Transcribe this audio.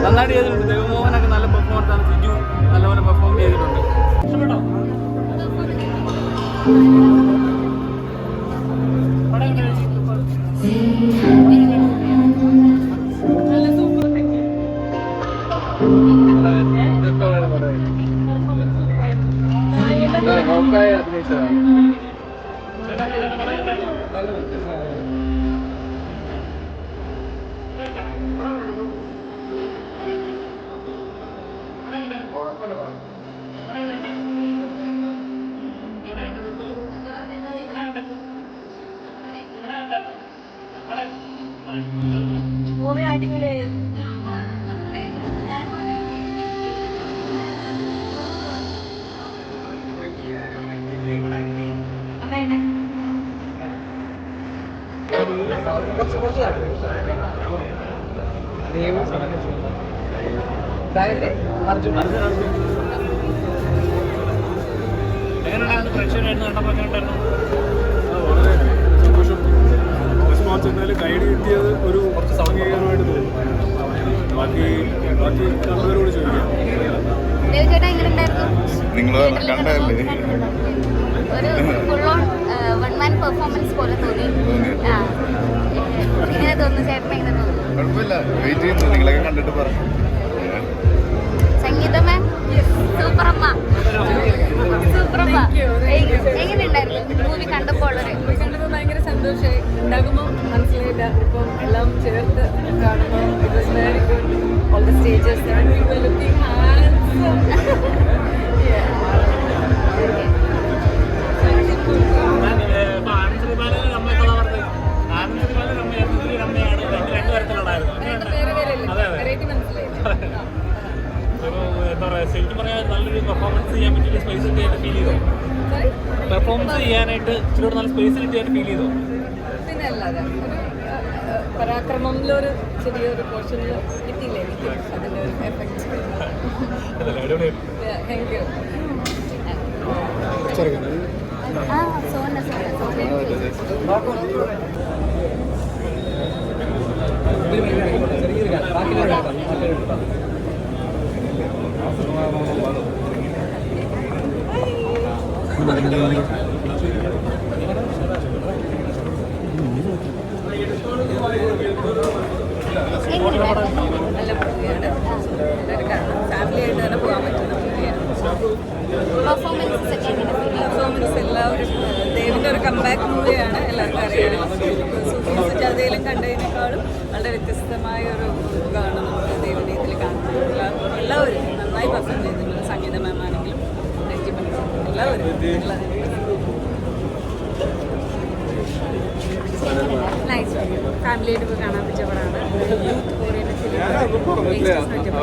നന്നായിട്ട് ചെയ്തിട്ടുണ്ട്. ദേവമോഹനൊക്കെ നല്ല പെർഫോമൻസ് ആണ്. സിജു നല്ലപോലെ പെർഫോം ചെയ്തിട്ടുണ്ട്. ഇഷ്ടപ്പെട്ടോ? മൂവി അടിപൊളിയായി. ഗൈഡ് കിട്ടിയത് ഒരു കുറച്ച് സാങ്കേതികമായിട്ട് തോന്നുന്നു. ബാക്കി കണ്ടവരോട് ചോദിക്കാം. നിങ്ങൾ കണ്ടതല്ലേ? ഒരു full on one man performance പോലെ തോന്നി. എങ്ങനെ തോന്നുന്നു ചേട്ടൻ? എങ്ങനെ തോന്നുന്നു? കുഴപ്പമില്ല, വെയിറ്റ് ചെയ്യുന്നു. നിങ്ങളൊക്കെ കണ്ടിട്ട് പറഞ്ഞു. സംഗീത മാം സൂപ്പറമ്മ, സൂപ്പറമ്മ. എങ്ങനെയുണ്ടായിരുന്നു മൂവി കണ്ടപ്പോൾ? കണ്ടപ്പോൾ ഭയങ്കര സന്തോഷമായി. ഉണ്ടാകുമ്പോൾ മനസ്സിലായില്ല, ഇപ്പം എല്ലാം ചേർത്ത് കാണുമ്പോൾ it was very good. All the stages and we were looking handsome. ശരിക്കും പറയാൻ നല്ലൊരു പെർഫോമൻസ് ചെയ്യാൻ പറ്റിയ സ്പേസ് കിട്ടിയായിട്ട് ഫീൽ ചെയ്തോ? പെർഫോമൻസ് ചെയ്യാനായിട്ട് ഇച്ചിരി നല്ല സ്പേസ് കിട്ടിയായിട്ട് ഫീൽ ചെയ്തോ? പിന്നെ അല്ലാതെ പരാക്രമത്തിലൊരു ചെറിയൊരു പോർഷനിൽ കിട്ടിയില്ലേ എനിക്ക് അതിൻ്റെ ഒരു എഫക്റ്റ്. Thank you. നല്ല മൂവിയാണ്. എല്ലാവരും കാണണം. ഫാമിലിയായിട്ട് തന്നെ പോകാൻ പറ്റുന്ന മൂവിയാണ്. പെർഫോമൻസ് എല്ലാവരും ദേവിൻ്റെ ഒരു കംബാക്ക് മൂവിയാണ്. എല്ലാവർക്കും അറിയാം. സുജാതയിലും കണ്ടതിനേക്കാളും വളരെ വ്യത്യസ്തമായ ഒരു മുഖമാണ് നമുക്ക് ദേവിൻ്റെ ഇതിൽ കാണുന്നത്. എല്ലാവരും നന്നായി പെർഫോം ചെയ്തിട്ടുണ്ട്. സംഗീത മാം ആണെങ്കിലും എല്ലാവരും നൈസ്. ഫാമിലിയായിട്ട് പോയി കാണാൻ പറ്റിയ പടമാണ്. Youth oriented film.